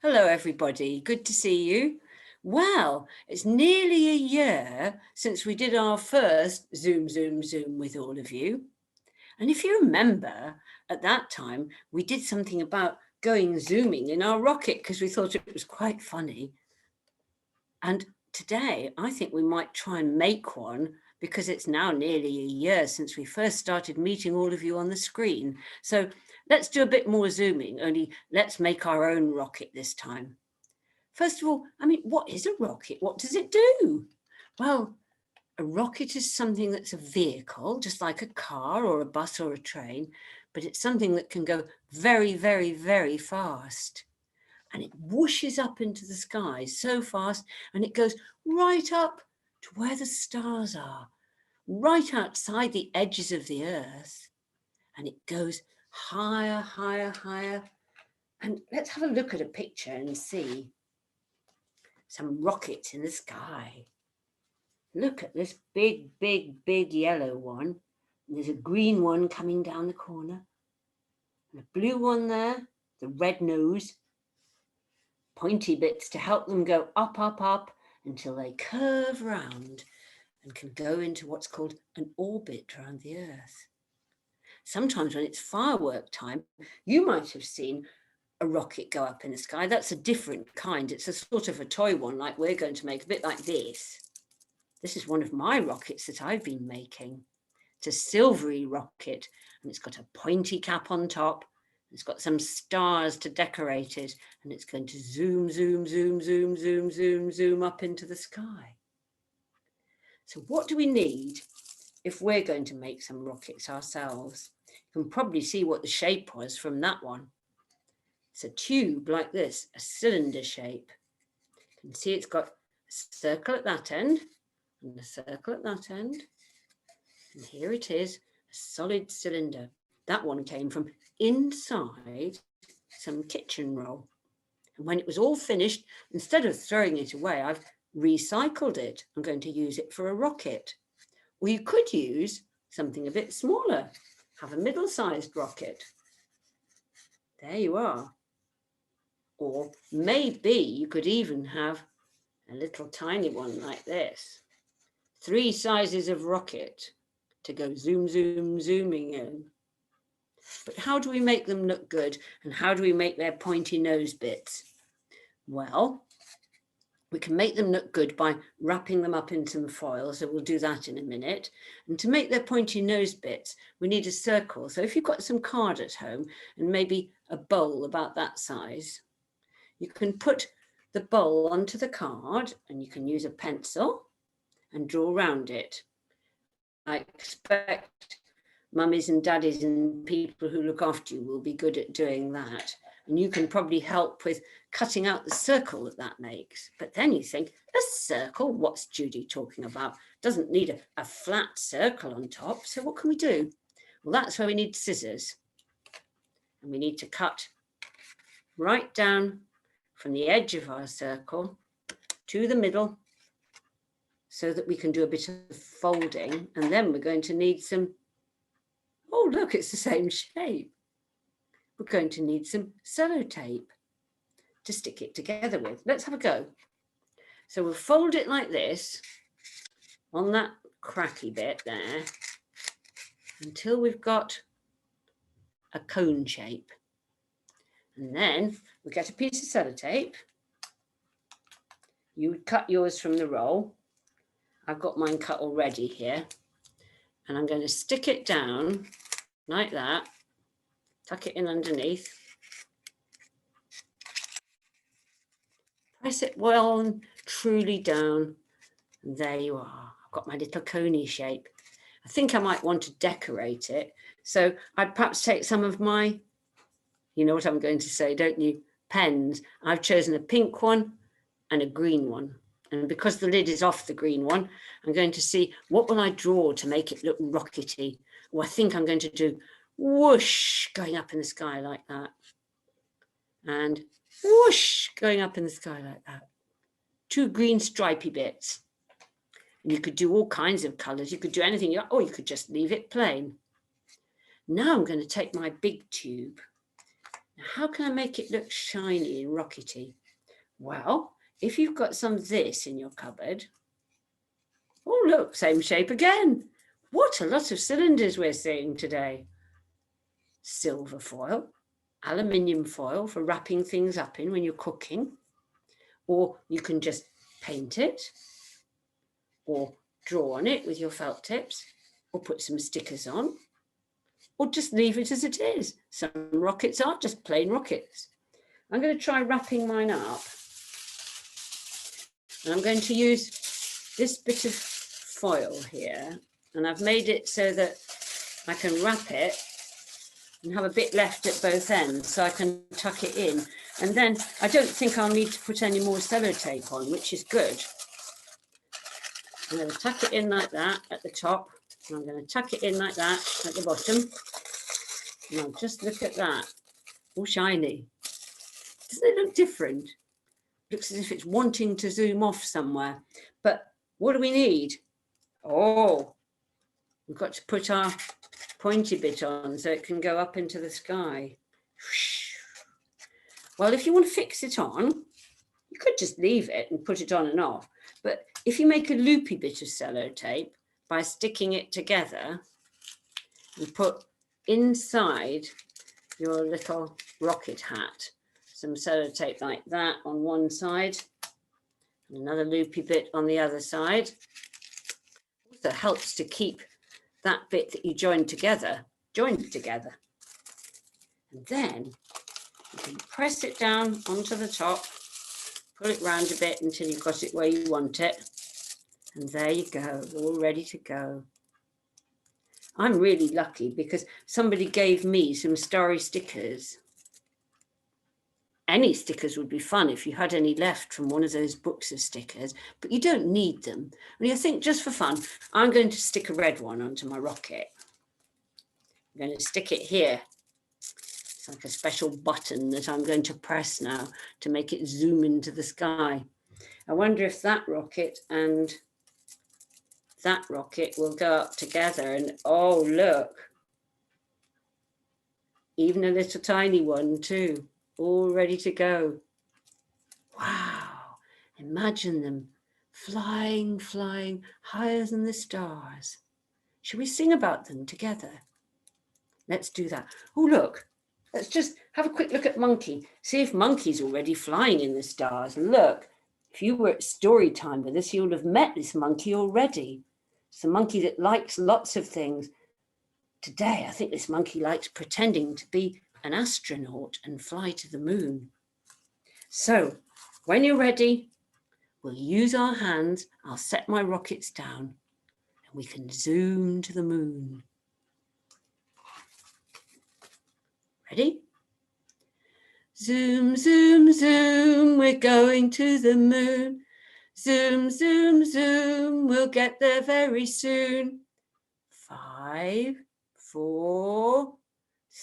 Hello, everybody. Good to see you. Well, it's nearly a year since we did our first Zoom with all of you. And if you remember, at that time, we did something about going zooming in our rocket because we thought it was quite funny. And today, I think we might try and make one because it's now nearly a year since we first started meeting all of you on the screen. So let's do a bit more zooming, only let's make our own rocket this time. First of all, what is a rocket? What does it do? Well, a rocket is something that's a vehicle, just like a car or a bus or a train, but it's something that can go very, very, very fast. And it whooshes up into the sky so fast, and it goes right up to where the stars are, right outside the edges of the earth. And it goes higher, higher, higher. And let's have a look at a picture and see some rockets in the sky. Look at this big, big, big yellow one. And there's a green one coming down the corner. And a blue one there, the red nose. Pointy bits to help them go up, up, up until they curve round and can go into what's called an orbit around the Earth. Sometimes when it's firework time, you might have seen a rocket go up in the sky. That's a different kind. It's a sort of a toy one like we're going to make, a bit like this. This is one of my rockets that I've been making. It's a silvery rocket, and it's got a pointy cap on top. It's got some stars to decorate it, and it's going to zoom, zoom, zoom, zoom, zoom, zoom, zoom up into the sky. So what do we need if we're going to make some rockets ourselves? You can probably see what the shape was from that one. It's a tube like this, a cylinder shape. You can see it's got a circle at that end and a circle at that end. And here it is, a solid cylinder. That one came from inside some kitchen roll. And when it was all finished, instead of throwing it away, I've recycled it. I'm going to use it for a rocket. Or you could use something a bit smaller, have a middle-sized rocket. There you are. Or maybe you could even have a little tiny one like this. 3 sizes of rocket to go zoom, zoom, zooming in. But how do we make them look good? And how do we make their pointy nose bits? Well, we can make them look good by wrapping them up in some foil. So we'll do that in a minute. And to make their pointy nose bits, we need a circle. So if you've got some card at home and maybe a bowl about that size, you can put the bowl onto the card and you can use a pencil and draw around it. I expect mummies and daddies and people who look after you will be good at doing that. And you can probably help with cutting out the circle that makes. But then you think, a circle? What's Judy talking about? Doesn't need a flat circle on top. So what can we do? Well, that's where we need scissors. And we need to cut right down from the edge of our circle to the middle so that we can do a bit of folding. And then we're going to need some, oh, look, it's the same shape. We're going to need some sellotape to stick it together with. Let's have a go. So we'll fold it like this on that cracky bit there until we've got a cone shape. And then we get a piece of sellotape. You would cut yours from the roll. I've got mine cut already here. And I'm going to stick it down like that. Tuck it in underneath. Press it well and truly down. And there you are. I've got my little coney shape. I think I might want to decorate it. So I'd perhaps take some of my, you know what I'm going to say, don't you? Pens. I've chosen a pink one and a green one. And because the lid is off the green one, I'm going to see what will I draw to make it look rockety. Well, I think I'm going to do whoosh going up in the sky like that. And whoosh going up in the sky like that. 2 green stripy bits. And you could do all kinds of colours. You could do anything, or you could just leave it plain. Now I'm going to take my big tube. Now, how can I make it look shiny and rockety? Well, if you've got some of this in your cupboard, oh look, same shape again. What a lot of cylinders we're seeing today. Silver foil, aluminium foil for wrapping things up in when you're cooking, or you can just paint it or draw on it with your felt tips, or put some stickers on, or just leave it as it is. Some rockets are just plain rockets. I'm going to try wrapping mine up, and I'm going to use this bit of foil here, and I've made it so that I can wrap it and have a bit left at both ends so I can tuck it in. And then I don't think I'll need to put any more sellotape on, which is good. I'm going to tuck it in like that at the top, and I'm going to tuck it in like that at the bottom. And I'll just look at that, all shiny. Doesn't it look different? Looks as if it's wanting to zoom off somewhere. But what do we need? Oh, we've got to put our pointy bit on so it can go up into the sky. Well, if you want to fix it on, you could just leave it and put it on and off. But if you make a loopy bit of sellotape by sticking it together and put inside your little rocket hat some sellotape like that on one side and another loopy bit on the other side, also helps to keep that bit that you joined together. And then you can press it down onto the top, pull it round a bit until you've got it where you want it. And there you go, all ready to go. I'm really lucky because somebody gave me some starry stickers. Any stickers would be fun if you had any left from one of those books of stickers, but you don't need them. And you think, just for fun, I'm going to stick a red one onto my rocket. I'm going to stick it here. It's like a special button that I'm going to press now to make it zoom into the sky. I wonder if that rocket and that rocket will go up together, and oh, look, even a little tiny one too, all ready to go. Wow, imagine them flying, flying higher than the stars. Shall we sing about them together? Let's do that. Oh, look, let's just have a quick look at Monkey. See if Monkey's already flying in the stars. Look, if you were at story time with us, you'll have met this monkey already. It's a monkey that likes lots of things. Today, I think this monkey likes pretending to be an astronaut and fly to the moon. So, when you're ready, we'll use our hands. I'll set my rockets down and we can zoom to the moon. Ready? Zoom, zoom, zoom, we're going to the moon. Zoom, zoom, zoom, we'll get there very soon. 5, 4,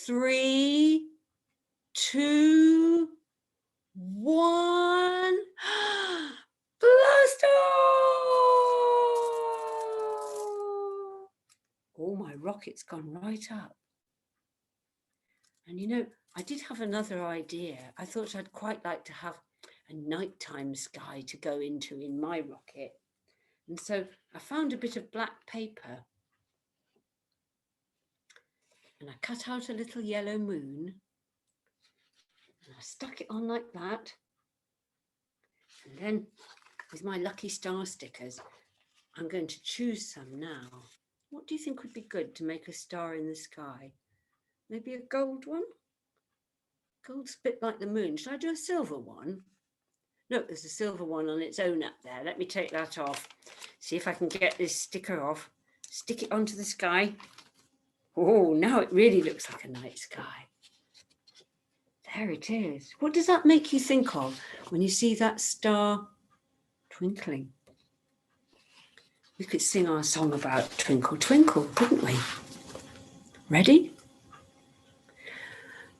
3, 2, 1. Blast off! Oh, my rocket's gone right up. And you know, I did have another idea. I thought I'd quite like to have a nighttime sky to go into in my rocket. And so I found a bit of black paper and I cut out a little yellow moon and I stuck it on like that. And then with my lucky star stickers, I'm going to choose some now. What do you think would be good to make a star in the sky? Maybe a gold one? Gold's a bit like the moon. Should I do a silver one? No, there's a silver one on its own up there. Let me take that off. See if I can get this sticker off. Stick it onto the sky. Oh, now it really looks like a night sky. There it is. What does that make you think of when you see that star twinkling? We could sing our song about Twinkle, Twinkle, couldn't we? Ready?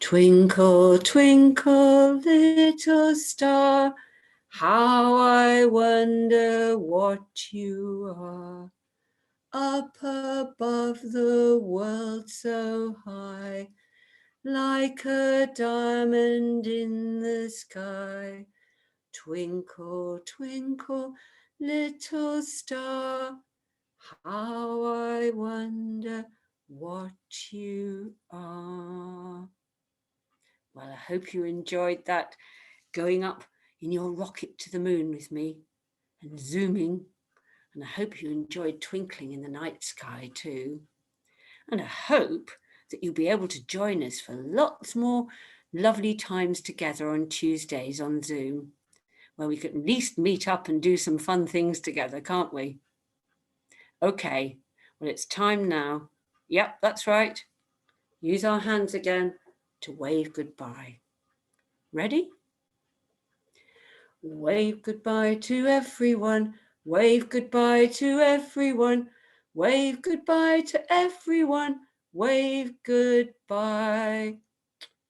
Twinkle, twinkle, little star, how I wonder what you are. Up above the world so high, like a diamond in the sky. Twinkle, twinkle, little star, how I wonder what you are. Well, I hope you enjoyed that, going up in your rocket to the moon with me and zooming. And I hope you enjoyed twinkling in the night sky too. And I hope that you'll be able to join us for lots more lovely times together on Tuesdays on Zoom, where we can at least meet up and do some fun things together, can't we? Okay, well, it's time now. Yep, that's right. Use our hands again to wave goodbye. Ready? Wave goodbye to everyone. Wave goodbye to everyone. Wave goodbye to everyone. Wave goodbye.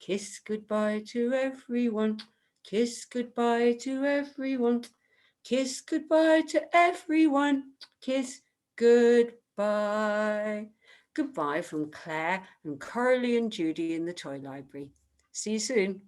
Kiss goodbye to everyone. Kiss goodbye to everyone. Kiss goodbye to everyone. Kiss goodbye. Goodbye from Claire and Carly and Judy in the toy library. See you soon.